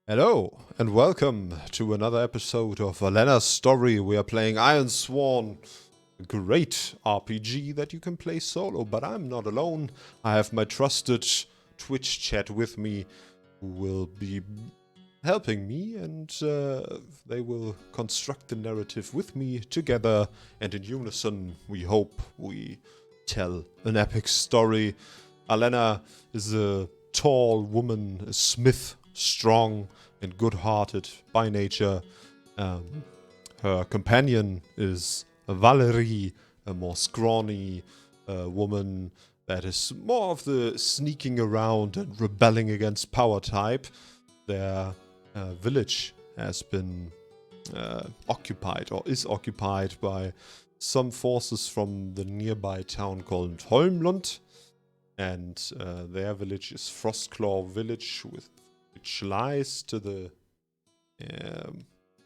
Hello, and welcome to another episode of Alenna's story. We are playing Ironsworn, a great RPG that you can play solo, but I'm not alone. I have my trusted Twitch chat with me, who will be helping me, and they will construct the narrative with me together, and in unison, we hope we tell an epic story. Alenna is a tall woman, a smith, strong and good-hearted by nature. Her companion is Valerie, a more scrawny woman that is more of the sneaking around and rebelling against power type. Their village has been occupied, or is occupied, by some forces from the nearby town called Holmlund. And their village is Frostclaw Village, which lies to the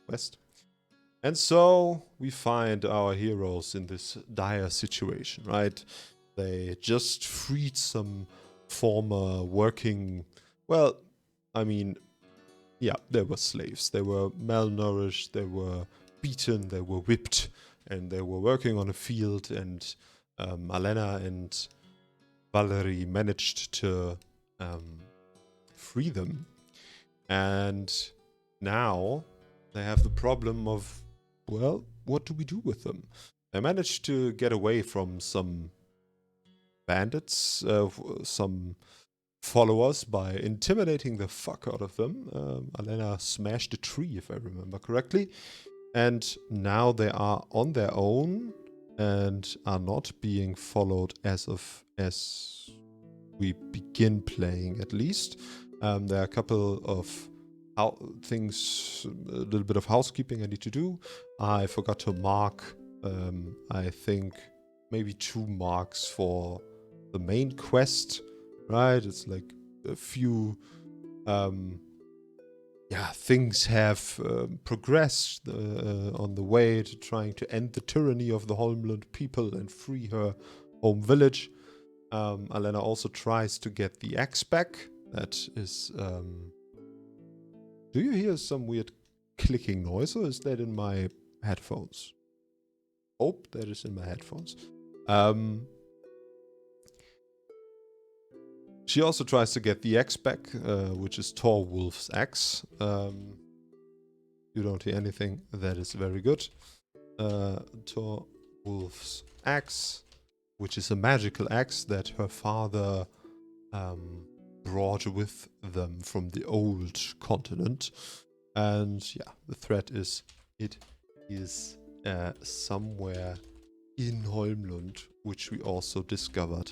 west. And so we find our heroes in this dire situation, right? They just freed some former working, well, I mean, yeah, they were slaves. They were malnourished, they were beaten, they were whipped, and they were working on a field, and Alenna and Valerie managed to free them. And now they have the problem of, well, what do we do with them? They managed to get away from some bandits, some followers, by intimidating the fuck out of them. Alenna smashed a tree, if I remember correctly. And now they are on their own and are not being followed as we begin playing, at least. There are a couple of things, a little bit of housekeeping I need to do. I forgot to mark, I think, maybe 2 marks for the main quest, right? It's like a few, things have progressed on the way to trying to end the tyranny of the Holmlund people and free her home village. Alenna also tries to get the axe back. That is, do you hear some weird clicking noise, or is that in my headphones? Hope that is in my headphones. She also tries to get the axe back, which is Thorwulf's axe. You don't hear anything. That is very good. Thorwulf's axe, which is a magical axe that her father brought with them from the old continent. And yeah, the threat is it is somewhere in Holmlund, which we also discovered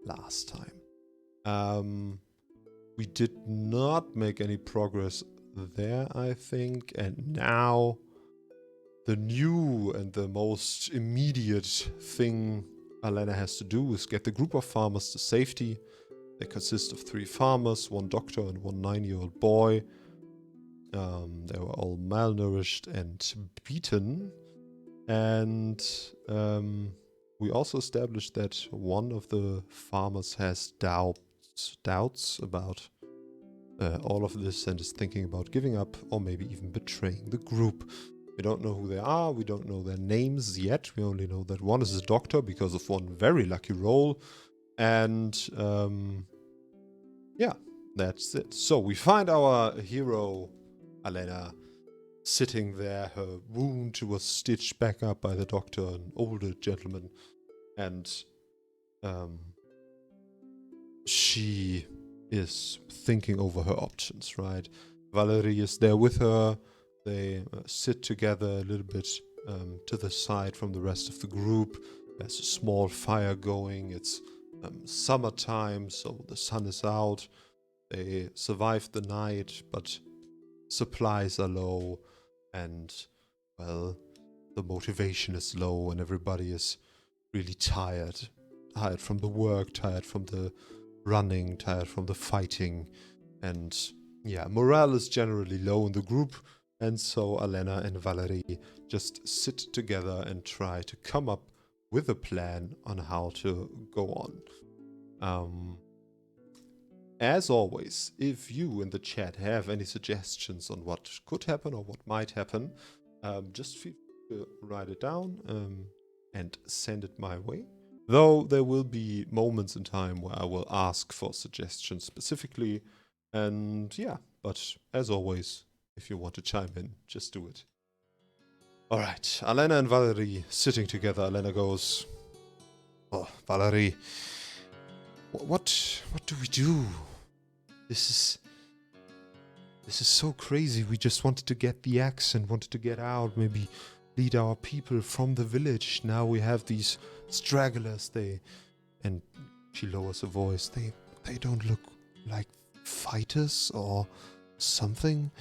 last time. We did not make any progress there, I think, and now the new and the most immediate thing Alenna has to do is get the group of farmers to safety. They consist of 3 farmers, 1 doctor, and 1 9-year-old boy. They were all malnourished and beaten. And we also established that one of the farmers has doubts about all of this and is thinking about giving up or maybe even betraying the group. We don't know who they are. We don't know their names yet. We only know that one is a doctor because of one very lucky roll. And yeah, that's it. So we find our hero, Alenna, sitting there. Her wound was stitched back up by the doctor, an older gentleman. And she is thinking over her options, right? Valerie is there with her. They sit together a little bit to the side from the rest of the group. There's a small fire going. It's summertime, so the sun is out. They survived the night, but supplies are low, and, well, the motivation is low, and everybody is really tired. Tired from the work, tired from the running, tired from the fighting, and yeah, morale is generally low in the group. And so Alenna and Valerie just sit together and try to come up with a plan on how to go on. as always, if you in the chat have any suggestions on what could happen or what might happen, just feel free to write it down and send it my way. Though there will be moments in time where I will ask for suggestions specifically. And yeah, but as always, if you want to chime in, just do it. Alright, Alenna and Valerie sitting together. Alenna goes, "Oh, Valerie, what do we do? This is so crazy. We just wanted to get the axe and wanted to get out, maybe lead our people from the village. Now we have these stragglers, and she lowers her voice, they don't look like fighters or something.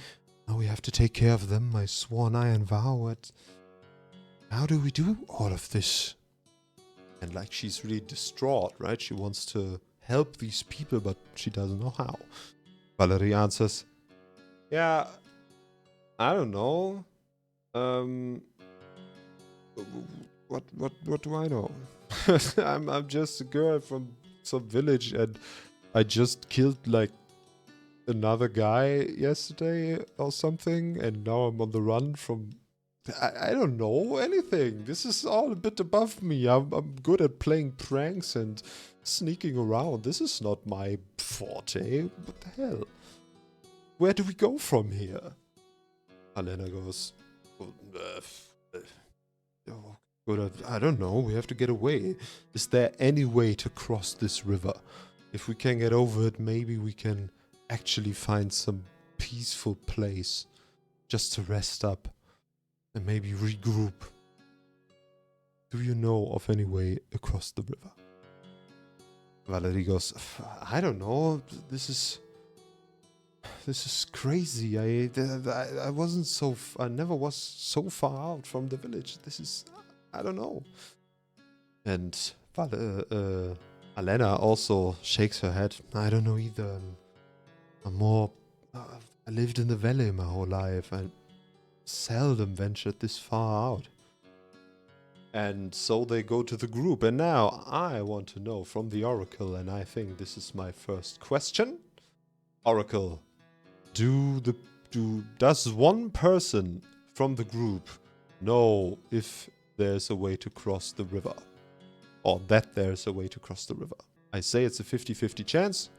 Now we have to take care of them, my sworn iron vow. How do we do all of this?" And like, she's really distraught, right? She wants to help these people, but she doesn't know how. Valerie answers, "Yeah, I don't know. What do I know? I'm just a girl from some village, and I just killed like another guy yesterday or something, and now I'm on the run from. I don't know anything. This is all a bit above me. I'm good at playing pranks and sneaking around. This is not my forte. What the hell? Where do we go from here?" Alenna goes, I don't know. We have to get away. Is there any way to cross this river? If we can get over it, maybe we can actually find some peaceful place just to rest up and maybe regroup. Do you know of any way across the river? Valerie goes, "I don't know. This is crazy. I wasn't so. I never was so far out from the village. I don't know." And Alenna also shakes her head. "I don't know either. I lived in the valley my whole life. I seldom ventured this far out." And so they go to the group. And now I want to know from the Oracle, and I think this is my first question. Oracle, does one person from the group know if there's a way to cross the river? Or that there's a way to cross the river? I say it's a 50-50 chance.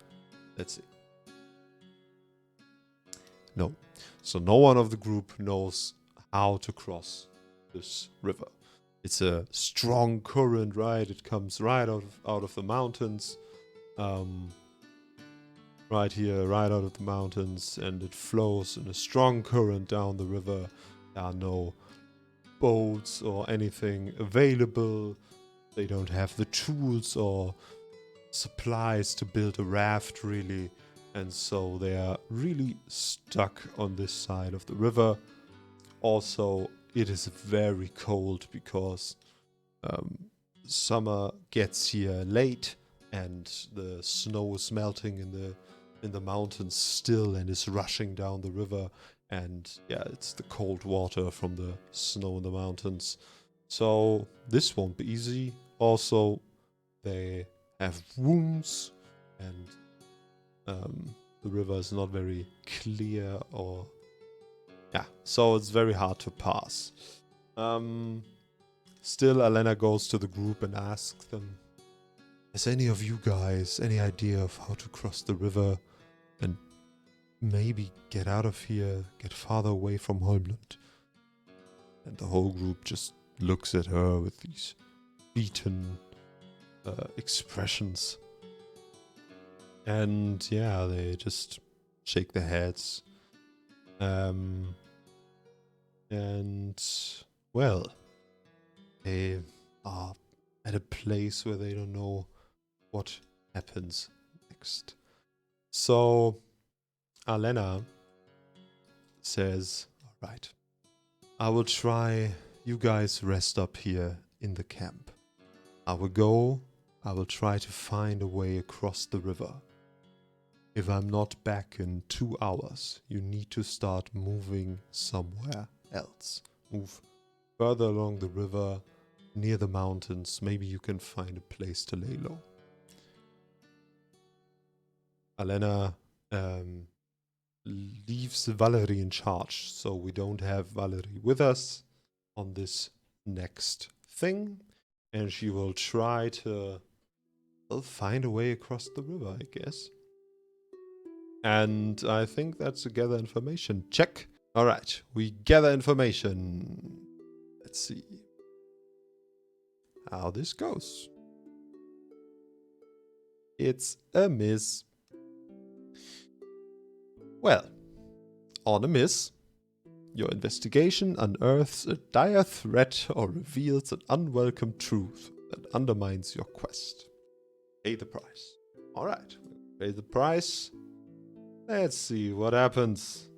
Let's see. No. So no one of the group knows how to cross this river. It's a strong current, right? It comes right out of the mountains. Right here, right out of the mountains, and it flows in a strong current down the river. There are no boats or anything available. They don't have the tools or supplies to build a raft, really. And so they are really stuck on this side of the river. Also, it is very cold because summer gets here late, and the snow is melting in the mountains still and is rushing down the river. And yeah, it's the cold water from the snow in the mountains. So this won't be easy. Also, they have wounds, and the river is not very clear, or yeah, so it's very hard to pass. Still, Alenna goes to the group and asks them, "Has any of you guys any idea of how to cross the river and maybe get out of here, get farther away from Holmlund?" And the whole group just looks at her with these beaten expressions. And yeah, they just shake their heads. And well, they are at a place where they don't know what happens next. So Alenna says, "All right, I will try. You guys rest up here in the camp. I will try to find a way across the river. If I'm not back in 2 hours, you need to start moving somewhere else. Move further along the river, near the mountains. Maybe you can find a place to lay low." Alenna leaves Valerie in charge, so we don't have Valerie with us on this next thing, and she will try to find a way across the river, I guess. And I think that's a gather information check. All right, we gather information. Let's see how this goes. It's a miss. Well, on a miss, your investigation unearths a dire threat or reveals an unwelcome truth that undermines your quest. Pay the price. All right, pay the price. Let's see what happens.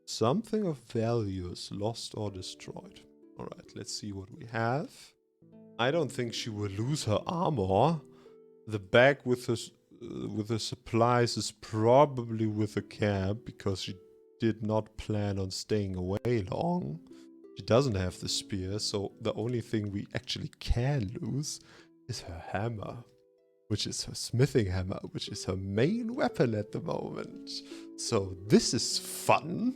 Something of value is lost or destroyed. All right, let's see what we have. I don't think she will lose her armor. The bag with the supplies is probably with the camp because she did not plan on staying away long. She doesn't have the spear, so the only thing we actually can lose is her hammer, which is her smithing hammer, which is her main weapon at the moment. So this is fun.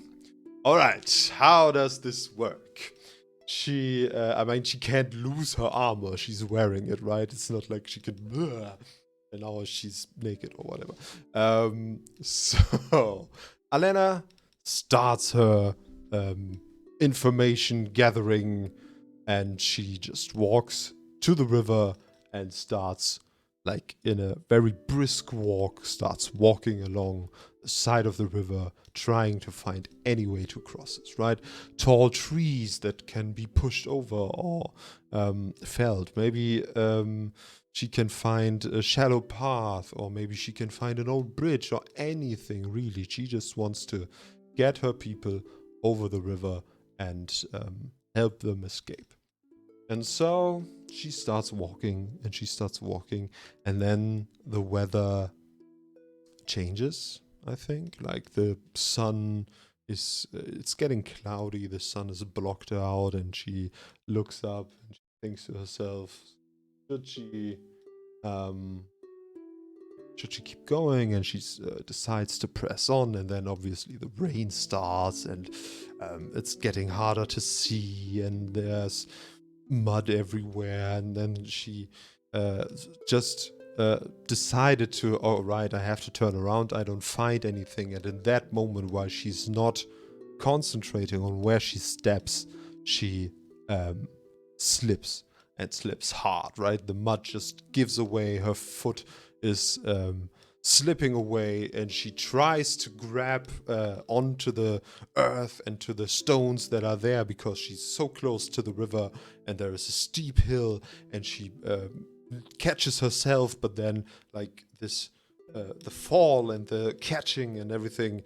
All right, how does this work? She can't lose her armor. She's wearing it, right? It's not like she can, and now she's naked or whatever. So Alenna starts her information gathering, and she just walks to the river and starts, like in a very brisk walk, starts walking along the side of the river, trying to find any way to cross it, right? Tall trees that can be pushed over or felled. Maybe she can find a shallow path, or maybe she can find an old bridge, or anything really. She just wants to get her people over the river and help them escape. And so she starts walking, and she starts walking, and then the weather changes, I think. Like the sun is, it's getting cloudy, the sun is blocked out, and she looks up and she thinks to herself, should she keep going? And she decides to press on, and then obviously the rain starts, and it's getting harder to see, and there's mud everywhere, and then she just decided to, oh right, I have to turn around, I don't find anything, and in that moment, while she's not concentrating on where she steps, she slips, and slips hard, right? The mud just gives away, her foot is slipping away, and she tries to grab onto the earth and to the stones that are there because she's so close to the river, and there is a steep hill, and she catches herself, but then like this the fall and the catching and everything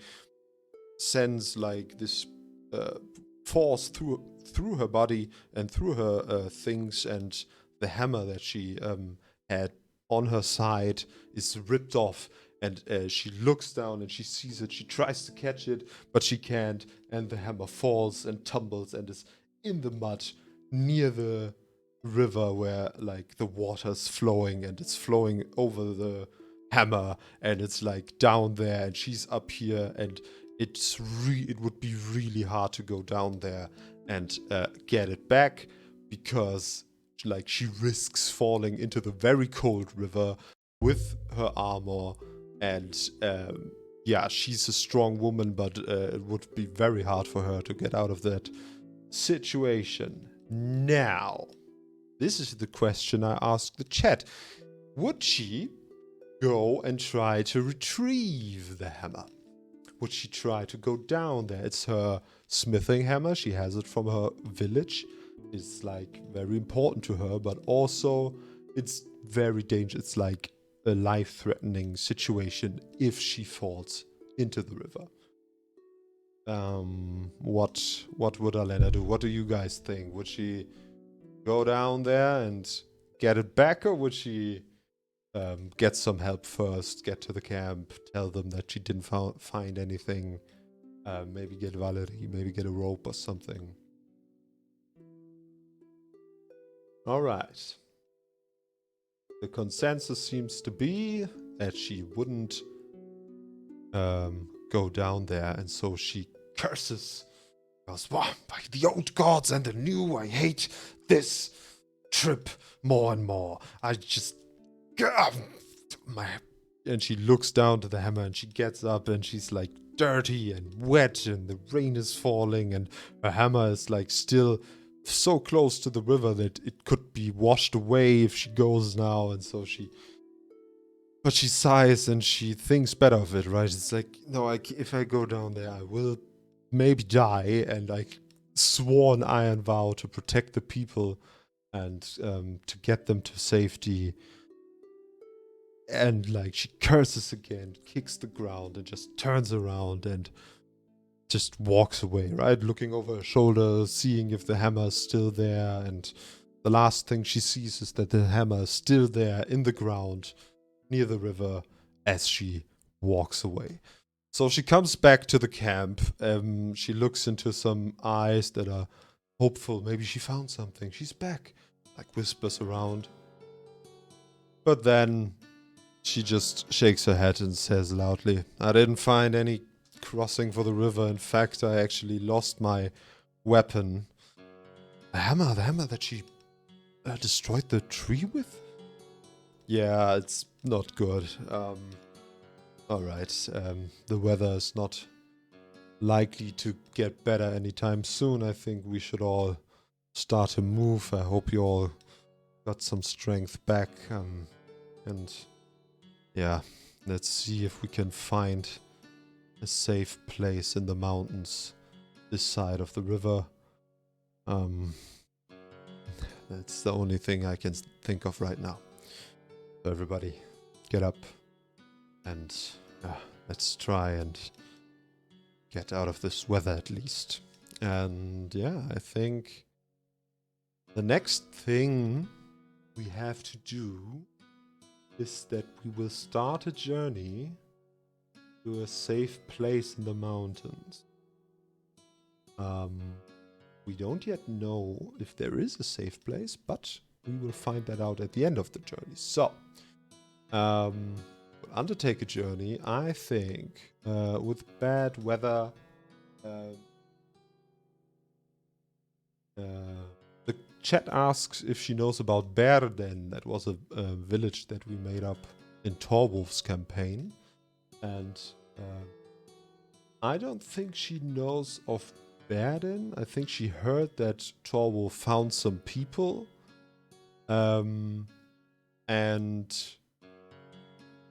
sends like this force through her body and through her things, and the hammer that she had on her side is ripped off, and she looks down and she sees it. She tries to catch it, but she can't, and the hammer falls and tumbles and is in the mud near the river where like the water's flowing, and it's flowing over the hammer, and it's like down there, and she's up here, and it would be really hard to go down there and get it back, because like she risks falling into the very cold river with her armor, and yeah, she's a strong woman, but it would be very hard for her to get out of that situation. Now, this is the question I asked the chat. Would she go and try to retrieve the hammer? Would she try to go down there? It's her smithing hammer. She has it from her village. It's like very important to her, but also it's very dangerous. It's like a life-threatening situation if she falls into the river. What would Alenna do? What do you guys think? Would she go down there and get it back, or would she get some help first, get to the camp, tell them that she didn't find anything, maybe get Valerie, maybe get a rope or something? All right. The consensus seems to be that she wouldn't go down there, and so she curses. Goes, "Wow, by the old gods and the new, I hate this trip more and more. I just my." And she looks down to the hammer, and she gets up, and she's like dirty and wet, and the rain is falling, and her hammer is like still so close to the river that it could be washed away if she goes now. And so but she sighs and she thinks better of it, right? It's like, no, if I go down there, I will maybe die, and I swore an iron vow to protect the people and to get them to safety. And like, she curses again, kicks the ground, and just turns around and just walks away, right? Looking over her shoulder, seeing if the hammer is still there. And the last thing she sees is that the hammer is still there in the ground near the river as she walks away. So she comes back to the camp. She looks into some eyes that are hopeful. Maybe she found something. She's back. Like, whispers around. But then she just shakes her head and says loudly, "I didn't find any crossing for the river. In fact, I actually lost my weapon. The hammer that she destroyed the tree with? Yeah, it's not good. Alright, the weather is not likely to get better anytime soon. I think we should all start to move. I hope you all got some strength back. And yeah, let's see if we can find a safe place in the mountains this side of the river. That's the only thing I can think of right now. So everybody, get up and let's try and get out of this weather at least." And yeah, I think the next thing we have to do is that we will start a journey to a safe place in the mountains. We don't yet know if there is a safe place, but we will find that out at the end of the journey. So, we'll undertake a journey, I think, with bad weather. The chat asks if she knows about Berden. That was a village that we made up in Torwolf's campaign. And I don't think she knows of Berden. I think she heard that Torwolf found some people. And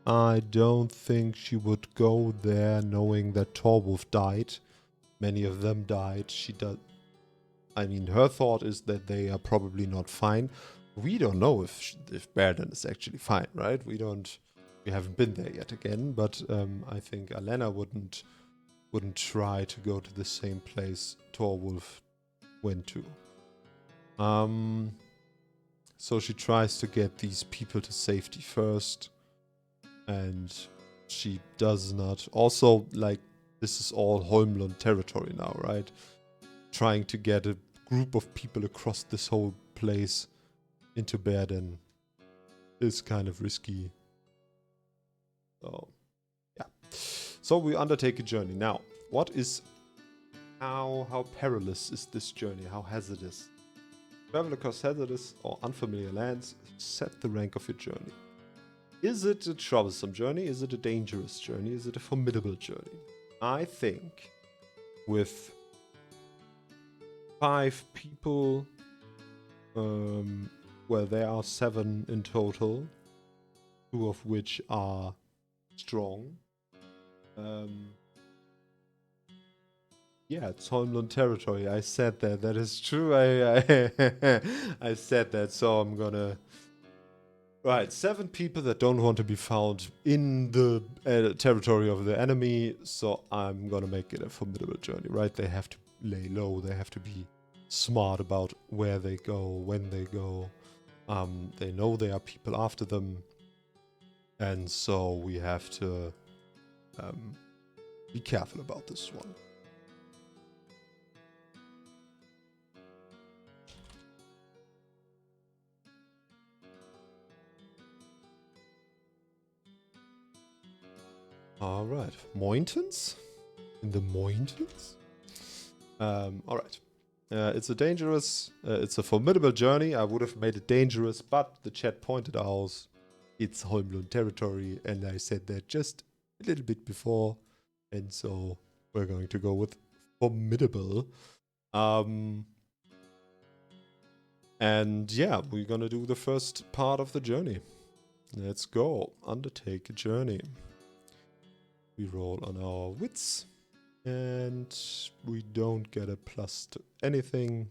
I don't think she would go there knowing that Torwolf died. Many of them died. I mean, her thought is that they are probably not fine. We don't know if Berden is actually fine, right? We haven't been there yet again, but I think Alenna wouldn't try to go to the same place Torwolf went to. So she tries to get these people to safety first, and she does not. Also, like, this is all Holmlund territory now, right? Trying to get a group of people across this whole place into Berden is kind of risky. So, yeah. So we undertake a journey. Now, how perilous is this journey? How hazardous? Travel across hazardous or unfamiliar lands, set the rank of your journey. Is it a troublesome journey? Is it a dangerous journey? Is it a formidable journey? I think with 5 people, well, there are 7 in total, 2 of which are strong. Yeah, it's Holmlund territory. I said that. That is true. I said that, so I'm gonna... Right, 7 people that don't want to be found in the territory of the enemy, so I'm gonna make it a formidable journey, right? They have to lay low, they have to be smart about where they go, when they go. They know there are people after them, and so we have to be careful about this one. Alright. Mointons? In the Mointons? Alright. It's a formidable journey. I would have made it dangerous, but the chat pointed out it's Holmlund territory, and I said that just a little bit before, and so we're going to go with formidable. And yeah, we're gonna do the first part of the journey. Let's go. Undertake a journey. We roll on our wits. And we don't get a plus to anything.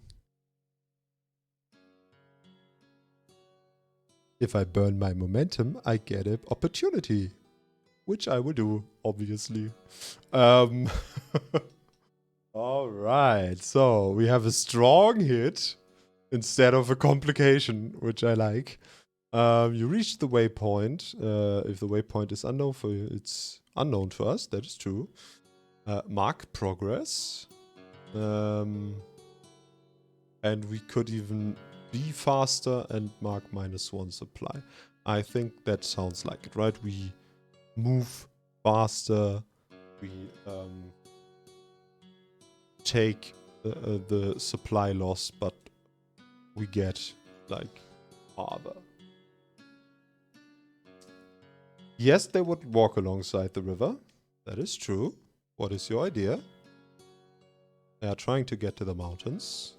If I burn my momentum, I get an opportunity. Which I will do, obviously. Alright, so we have a strong hit instead of a complication, which I like. You reach the waypoint. If the waypoint is unknown for you, it's unknown to us, that is true. Mark progress. And we could even be faster and mark -1 supply. I think that sounds like it, right? We move faster. We take the supply loss, but we get like farther. Yes, they would walk alongside the river. That is true. What is your idea? They are trying to get to the mountains.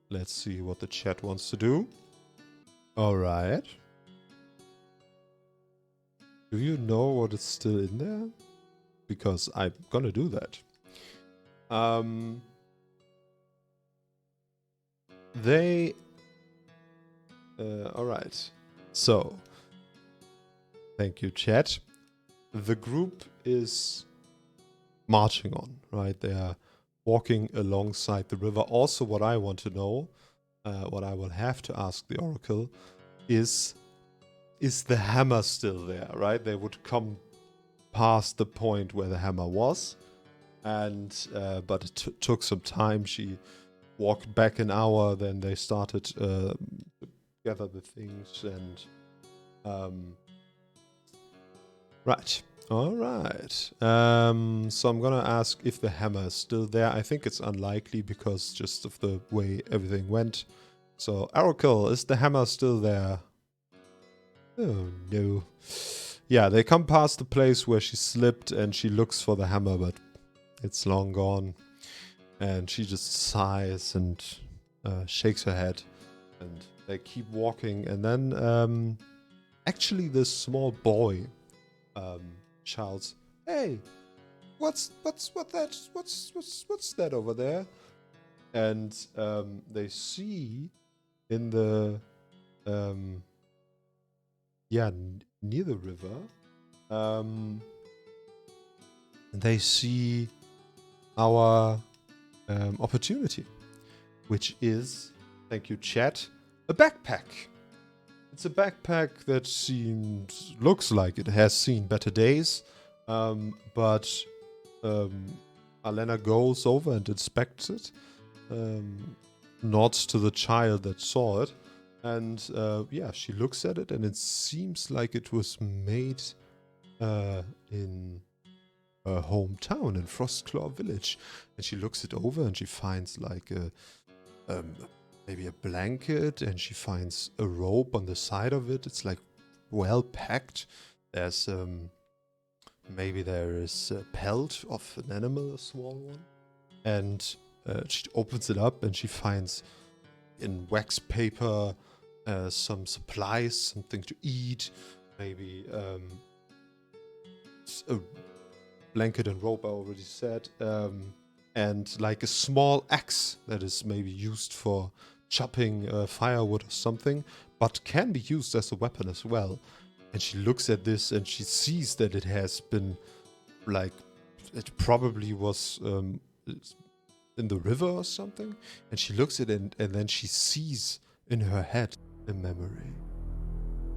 Let's see what the chat wants to do. Alright. Do you know what is still in there? Because I'm gonna do that. Alright. So, thank you, chat. The group is marching on, right? They are walking alongside the river. Also, what I want to know, what I will have to ask the Oracle, is the hammer still there, right? They would come past the point where the hammer was, and but it took some time. She walked back an hour, then they started to gather the things, and right. Alright. So I'm gonna ask if the hammer is still there. I think it's unlikely because just of the way everything went. So, Oracle, is the hammer still there? Oh no. Yeah, they come past the place where she slipped and she looks for the hammer, but it's long gone. And she just sighs and shakes her head. And they keep walking. And then actually this small boy shouts, "Hey, what's that over there?" And they see in the near the river, they see our opportunity, which is, thank you, chat, a backpack. It's a backpack that looks like it has seen better days, but Alenna goes over and inspects it, nods to the child that saw it, and yeah, she looks at it, and it seems like it was made in her hometown in Frostclaw Village. And she looks it over, and she finds like maybe a blanket, and she finds a rope on the side of it. It's like well packed. There's maybe there is a pelt of an animal, a small one. And she opens it up, and she finds in wax paper some supplies, something to eat, maybe a blanket and rope, I already said, and like a small axe that is maybe used for chopping firewood or something, but can be used as a weapon as well. And she looks at this, and she sees that it has been, like, it probably was in the river or something. And she looks at it, and then she sees in her head a memory.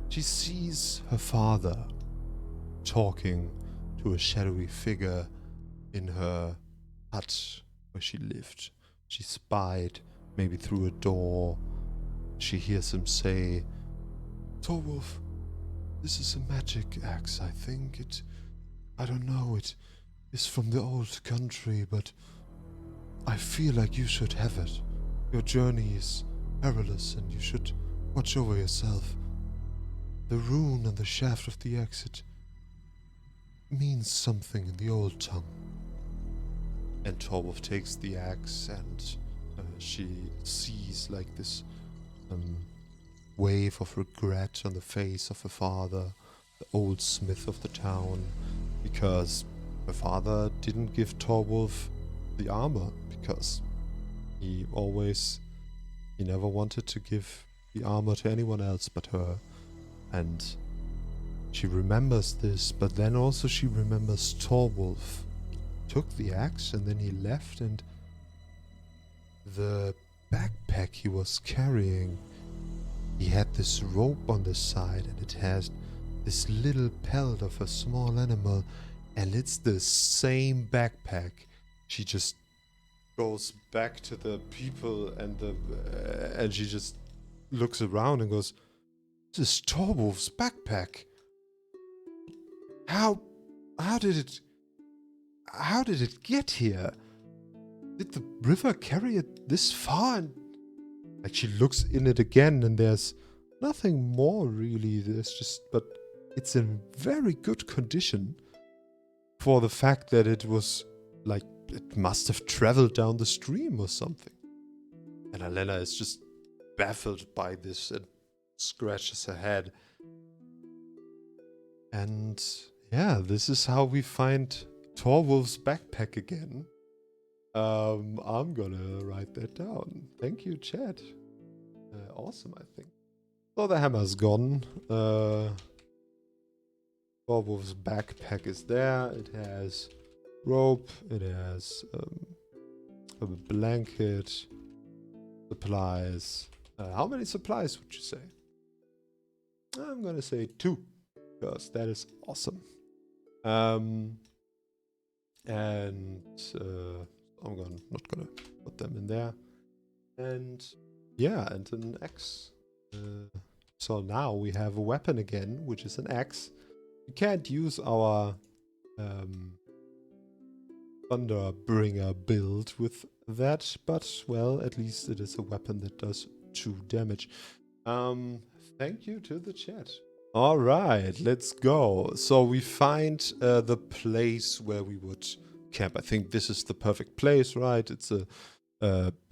She sees her father talking to a shadowy figure in her hut where she lived. She spied, maybe through a door. She hears him say, "Torwolf, This is a magic axe, I think. I don't know, it is from the old country, but I feel like you should have it. Your journey is perilous and you should watch over yourself. The rune on the shaft of the axe, it means something in the old tongue. And Torwolf takes the axe and she sees like this wave of regret on the face of her father, the old smith of the town, because her father didn't give Torwolf the armor because he never wanted to give the armor to anyone else but her. And she remembers this, but then also she remembers Torwolf took the axe and then he left, and the backpack he was carrying, he had this rope on the side and it has this little pelt of a small animal, and it's the same backpack. She just goes back to the people and she just looks around and goes, "This is Torwolf's backpack. How did it get here? Did the river carry it this far?" And like she looks in it again and there's nothing more really. But it's in very good condition for the fact that it was like it must have traveled down the stream or something. And Alenna is just baffled by this and scratches her head. And yeah, this is how we find Torwolf's backpack again. I'm gonna write that down. Thank you, chat. Awesome, I think. So the hammer's gone. Torwolf's backpack is there. It has rope. It has a blanket. Supplies. How many supplies would you say? I'm gonna say 2, because that is awesome. And I'm not gonna put them in there. And yeah, and an axe. So now we have a weapon again, which is an axe. We can't use our Thunderbringer build with that, but well, at least it is a weapon that does 2 damage. Thank you to the chat. All right, let's go. So we find the place where we would camp. I think this is the perfect place, right? It's a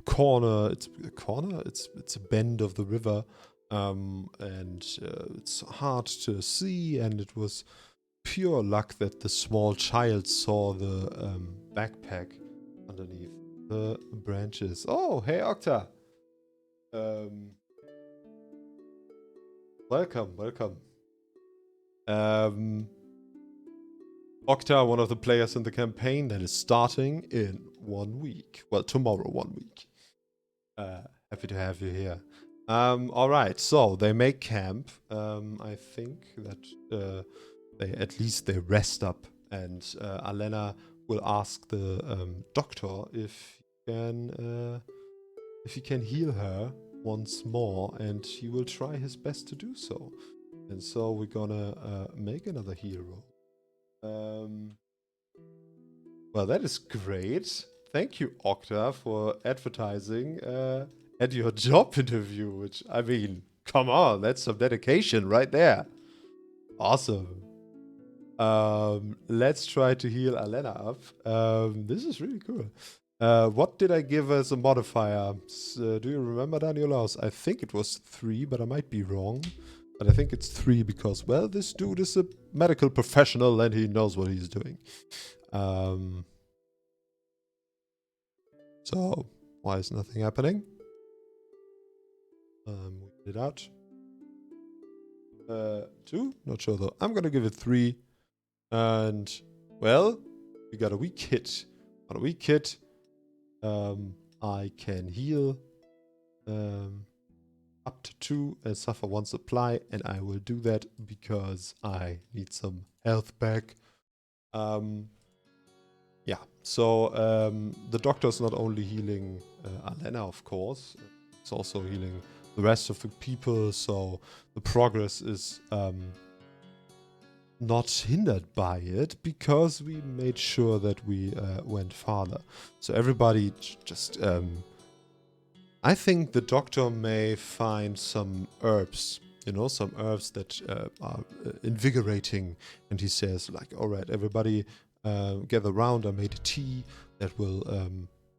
corner. It's a corner. It's a bend of the river, and it's hard to see. And it was pure luck that the small child saw the backpack underneath the branches. Oh, hey Octa. Welcome. Octa, one of the players in the campaign that is starting in 1 week. Well, tomorrow, 1 week. Happy to have you here. Alright, so they make camp. I think that they rest up, and Alenna will ask the doctor if he can heal her once more, and he will try his best to do so. And so we're gonna make another heal roll. Well, that is great. Thank you, Octa, for advertising at your job interview, which, I mean, come on, that's some dedication right there. Awesome. Let's try to heal Alenna up. This is really cool. What did I give as a modifier? Do you remember, Danielaus? I think it was 3, but I might be wrong. But I think it's 3 because, well, this dude is a medical professional and he knows what he's doing. So, why is nothing happening? Weed it out. 2? Not sure though. I'm gonna give it 3. And, well, we got a weak hit. On a weak hit, I can heal up to 2 and suffer 1 supply, and I will do that because I need some health back. Yeah, so the doctor's not only healing Alenna, of course, it's also healing the rest of the people, so the progress is not hindered by it because we made sure that we went farther. So everybody just... I think the doctor may find some herbs, some herbs that are invigorating. And he says, like, all right, everybody gather around. I made a tea that will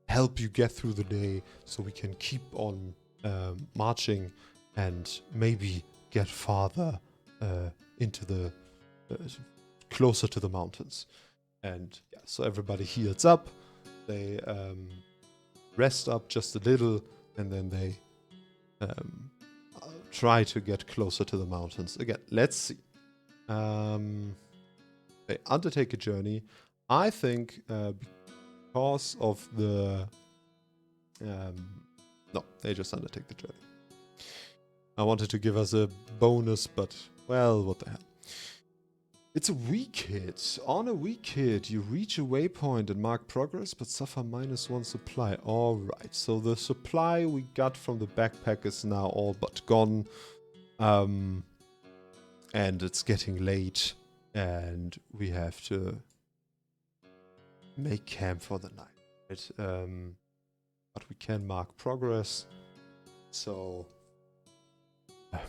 help you get through the day so we can keep on marching and maybe get farther into the closer to the mountains. And yeah, so everybody heals up. They rest up just a little, and then they try to get closer to the mountains. Again, let's see. They undertake a journey. I think because of the... no, they just undertake the journey. I wanted to give us a bonus, but, well, what the hell. It's a weak hit. On a weak hit, you reach a waypoint and mark progress, but suffer -1 supply. Alright, so the supply we got from the backpack is now all but gone. And it's getting late, and we have to make camp for the night. Right? But we can mark progress, so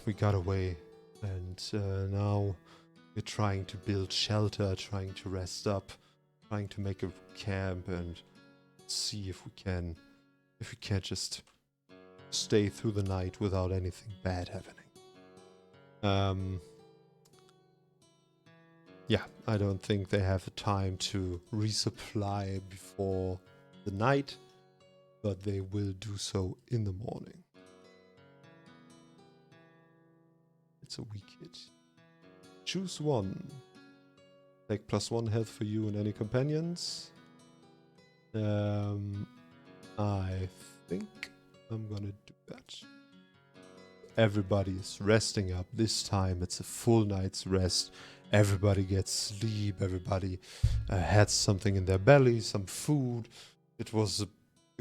we got away, and now we're trying to build shelter, trying to rest up, trying to make a camp, and see if we can just stay through the night without anything bad happening. Yeah, I don't think they have the time to resupply before the night, but they will do so in the morning. It's a weak hit. Choose one. Take +1 health for you and any companions. I think I'm gonna do that. Everybody is resting up. This time it's a full night's rest. Everybody gets sleep. Everybody had something in their belly, some food. It was a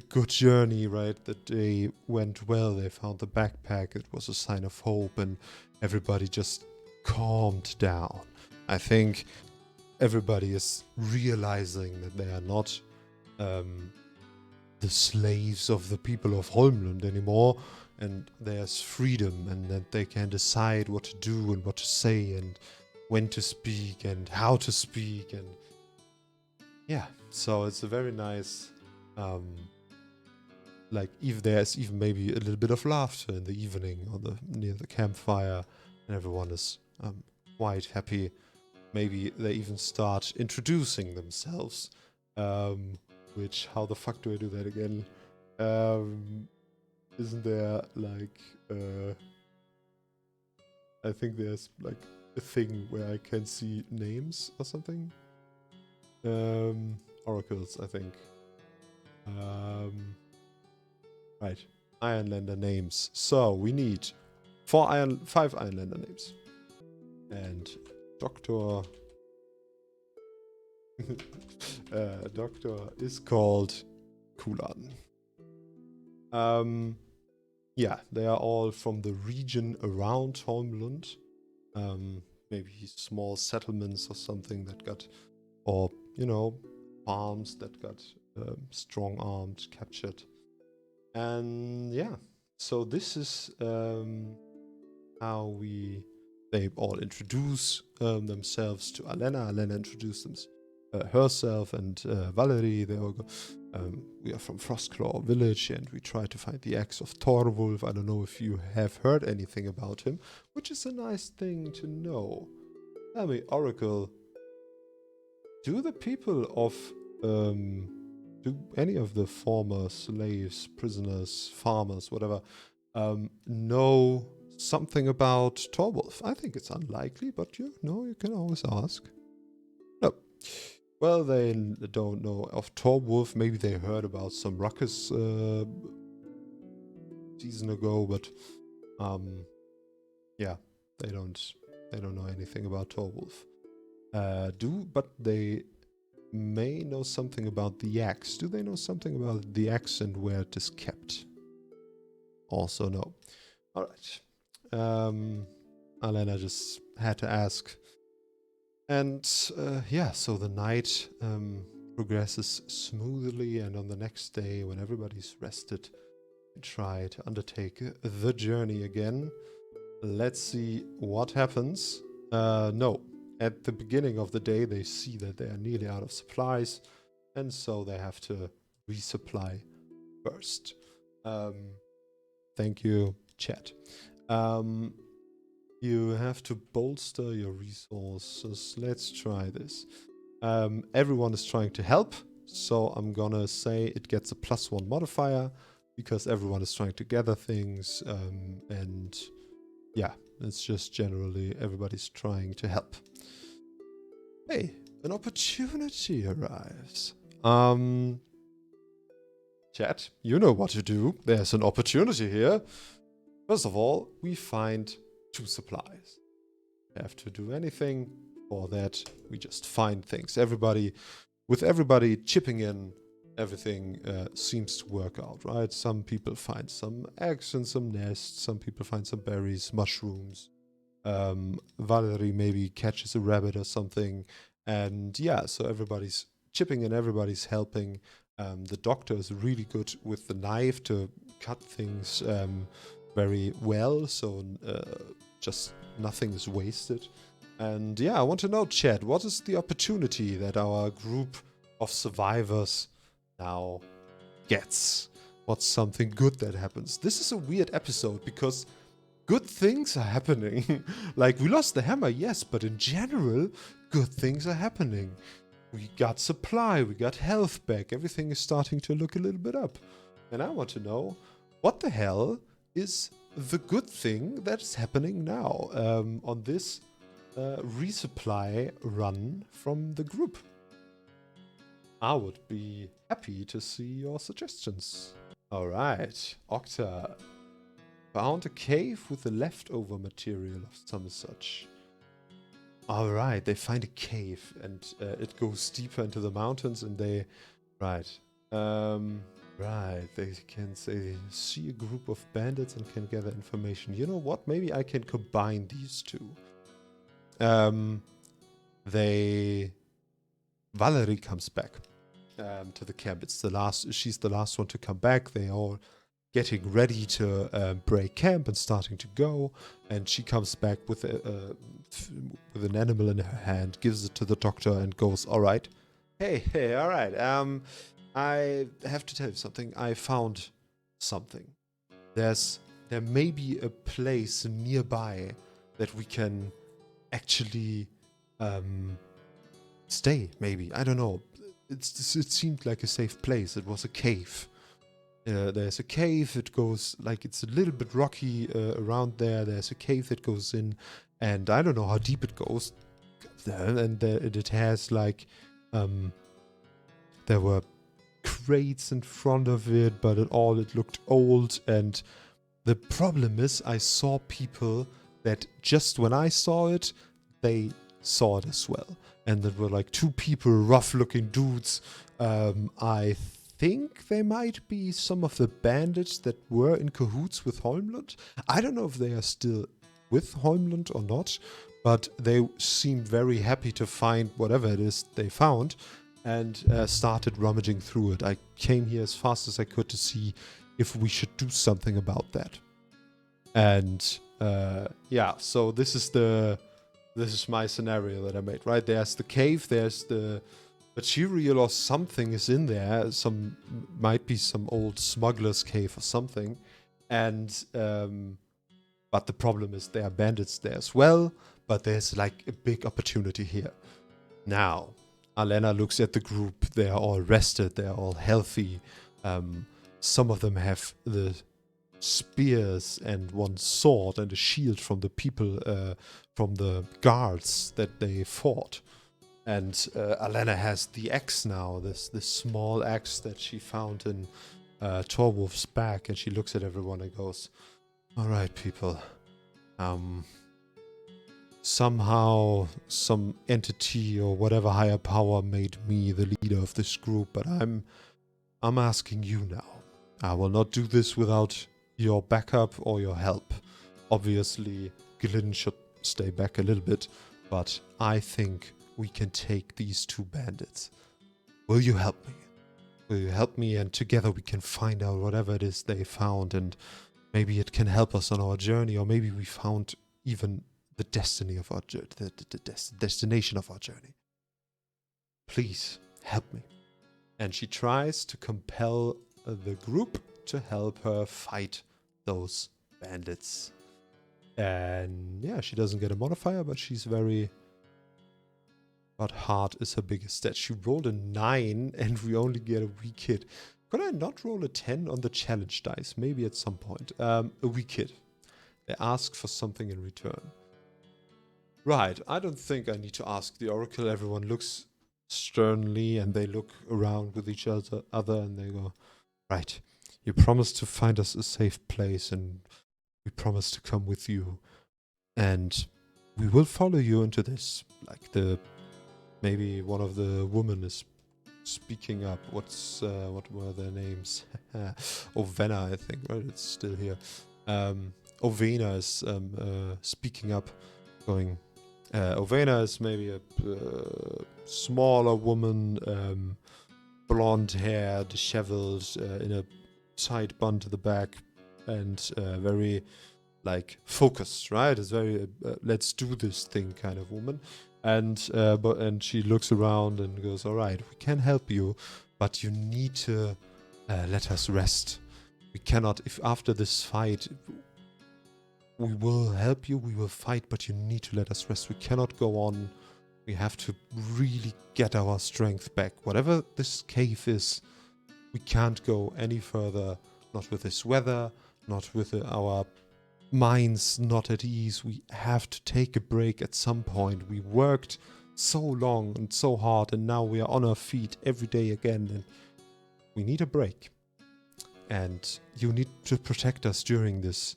good journey, right? The day went well. They found the backpack. It was a sign of hope, and everybody just calmed down. I think everybody is realizing that they are not the slaves of the people of Holmlund anymore, and there's freedom, and that they can decide what to do and what to say and when to speak and how to speak. And yeah, so it's a very nice, like, if there's even maybe a little bit of laughter in the evening or near the campfire, and everyone is quite happy. Maybe they even start introducing themselves, which, how the fuck do I do that again? Isn't there, like, I think there's, like, a thing where I can see names or something? Oracles, I think. Right. Ironlander names. So, we need 5 Ironlander names. And Doctor... Doctor is called Kulan. Yeah, they are all from the region around Holmlund. Maybe small settlements or something that got, or, farms that got strong-armed, captured. And yeah, so this is how they all introduce themselves to Alenna. Alenna introduced herself, and Valerie, they all go, we are from Frostclaw village, and we try to find the axe of Thorwulf. I don't know if you have heard anything about him, which is a nice thing to know. Tell me, Oracle, do the people of, do any of the former slaves, prisoners, farmers, whatever, know something about Thorwulf? I think it's unlikely, but you can always ask. No. Well, they don't know of Thorwulf. Maybe they heard about some ruckus season ago, but yeah, they don't know anything about Thorwulf. But they may know something about the axe. Do they know something about the axe and where it is kept? Also no. All right. Alenna just had to ask. And yeah, so the night progresses smoothly, and on the next day, when everybody's rested, we try to undertake the journey again. Let's see what happens. No, at the beginning of the day, they see that they are nearly out of supplies, and so they have to resupply first. Thank you, chat. You have to bolster your resources. Let's try this. Everyone is trying to help, so I'm gonna say it gets a +1 modifier because everyone is trying to gather things, and yeah, it's just generally everybody's trying to help. Hey, an opportunity arrives. Chat, you know what to do. There's an opportunity here. First of all, we find 2 supplies. Have to do anything for that. We just find things. With everybody chipping in, everything seems to work out, right? Some people find some eggs and some nests. Some people find some berries, mushrooms. Valerie maybe catches a rabbit or something. And yeah, so everybody's chipping in, everybody's helping. The doctor is really good with the knife to cut things very well, so just nothing is wasted. And yeah, I want to know, chat, what is the opportunity that our group of survivors now gets? What's something good that happens? This is a weird episode because good things are happening. Like, we lost the hammer, yes, but in general, good things are happening. We got supply, we got health back, everything is starting to look a little bit up. And I want to know, what the hell is the good thing that is happening now on this resupply run from the group? I would be happy to see your suggestions. Alright, Octa found a cave with the leftover material of some such. Alright, they find a cave and it goes deeper into the mountains and they... Right. Right, they can say, see a group of bandits and can gather information. You know what? Maybe I can combine these two. Valerie comes back to the camp. She's the last one to come back. They all getting ready to break camp and starting to go. And she comes back with an animal in her hand, gives it to the doctor and goes, all right. Hey, all right. I have to tell you something. I found something. There may be a place nearby that we can actually stay, maybe. I don't know. It seemed like a safe place. It was a cave. There's a cave. It goes, like, it's a little bit rocky around there. There's a cave that goes in, and I don't know how deep it goes. And it has, like, there were crates in front of it, but it looked old. And the problem is, I saw people that just when I saw it, they saw it as well. And there were like 2 people, rough-looking dudes. I think they might be some of the bandits that were in cahoots with Holmlund. I don't know if they are still with Holmlund or not, but they seemed very happy to find whatever it is they found and started rummaging through it. I came here as fast as I could to see if we should do something about that. And yeah, so this is my scenario that I made, right? There's the cave, there's the material or something is in there. Might be some old smuggler's cave or something. And but the problem is there are bandits there as well, but there's like a big opportunity here. Now, Alenna looks at the group. They are all rested, they are all healthy. Some of them have the spears and one sword and a shield from the people, from the guards that they fought. And Alenna has the axe now, this small axe that she found in Torwolf's back, and she looks at everyone and goes, all right, people. Somehow some entity or whatever higher power made me the leader of this group, but I'm asking you now. I will not do this without your backup or your help. Obviously, Glyn should stay back a little bit, but I think we can take these 2 bandits. Will you help me? Will you help me, and together we can find out whatever it is they found, and maybe it can help us on our journey, or maybe we found even the destiny of our journey, the destination of our journey. Please help me. And she tries to compel the group to help her fight those bandits. And yeah, she doesn't get a modifier, but she's very... But heart is her biggest stat. She rolled a 9 and we only get a weak hit. Could I not roll a 10 on the challenge dice? Maybe at some point. A weak hit. They ask for something in return. Right, I don't think I need to ask the Oracle. Everyone looks sternly and they look around with each other and they go, right, you promised to find us a safe place and we promise to come with you. And we will follow you into this. Like maybe one of the women is speaking up. What were their names? Ovena, I think, right? It's still here. Ovena is speaking up, going... Ovena is maybe a smaller woman, blonde hair, disheveled, in a tight bun to the back, and very, like, focused, right? It's very, let's do this thing kind of woman. And she looks around and goes, all right, we can help you, but you need to let us rest. We cannot, if after this fight, we will help you, we will fight, but you need to let us rest. We cannot go on. We have to really get our strength back. Whatever this cave is, we can't go any further, not with this weather, not with our minds not at ease. We have to take a break at some point. We worked so long and so hard, and now we are on our feet every day again, and we need a break. And you need to protect us during this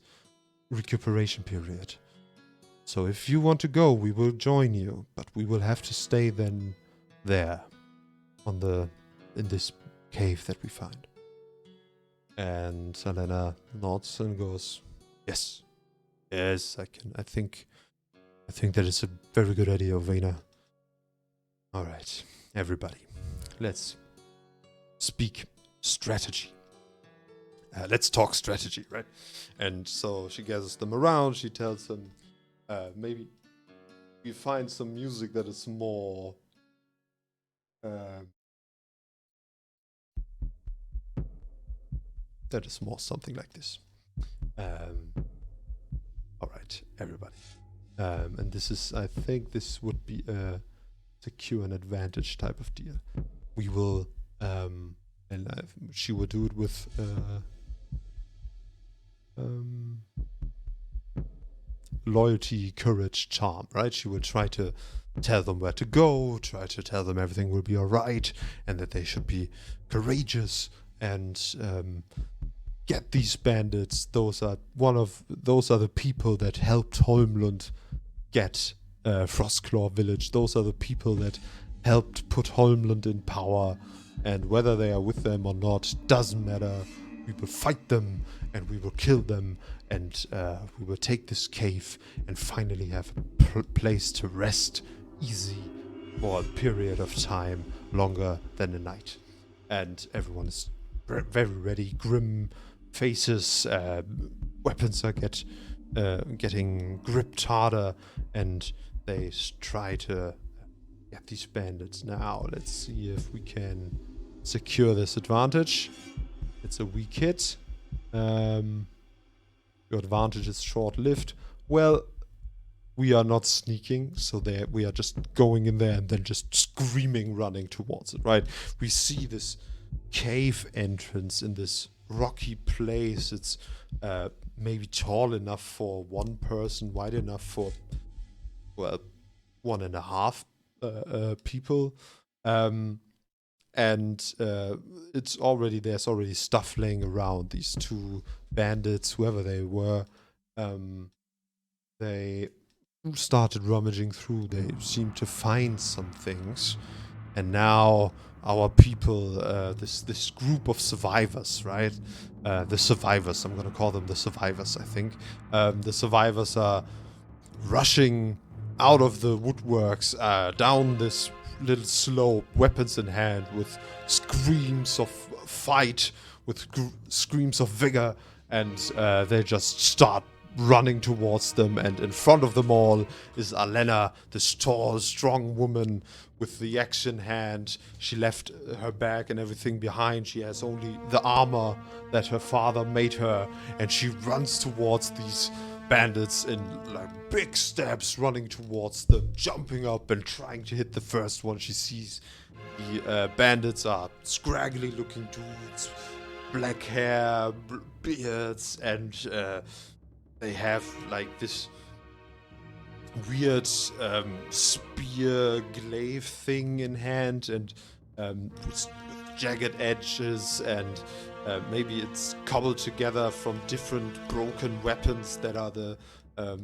recuperation period. So if you want to go, we will join you, but we will have to stay then there in this cave that we find. And Alenna nods and goes, yes, I think that is a very good idea, Ovena. All right, everybody, let's speak strategy. Let's talk strategy, right? And so she gathers them around. She tells them, maybe we find some music that is more something like this. All right, everybody. And this is, I think this would be a secure and advantage type of deal. We will, she will do it with loyalty, courage, charm, right? She will try to tell them where to go, try to tell them everything will be all right, and that they should be courageous and get these bandits. Those are the people that helped Holmlund get Frostclaw village. Those are the people that helped put Holmlund in power, and whether they are with them or not doesn't matter. We will fight them and we will kill them, and we will take this cave and finally have a place to rest easy for a period of time longer than a night. And everyone is very ready, grim faces, weapons are getting gripped harder, and they try to get these bandits. Now let's see if we can secure this advantage. It's a weak hit. Your advantage is short-lived. Well, we are not sneaking, so we are just going in there and then just screaming, running towards it, right? We see this cave entrance in this rocky place. It's maybe tall enough for one person, wide enough for, well, 1.5 people. And there's already stuff laying around. These 2 bandits, whoever they were, they started rummaging through. They seemed to find some things, and now our people, this group of survivors, right? The survivors. I'm gonna call them the survivors. I think the survivors are rushing out of the woodworks, down this little slope, weapons in hand, with screams of fight, with screams of vigor, and they just start running towards them. And in front of them all is Alenna, this tall, strong woman with the axe in hand. She left her bag and everything behind. She has only the armor that her father made her, and she runs towards these bandits in like big steps, running towards them, jumping up and trying to hit the first one she sees. The bandits are scraggly looking dudes, black hair, beards, and they have like this weird spear glaive thing in hand, and with jagged edges, and maybe it's cobbled together from different broken weapons that are the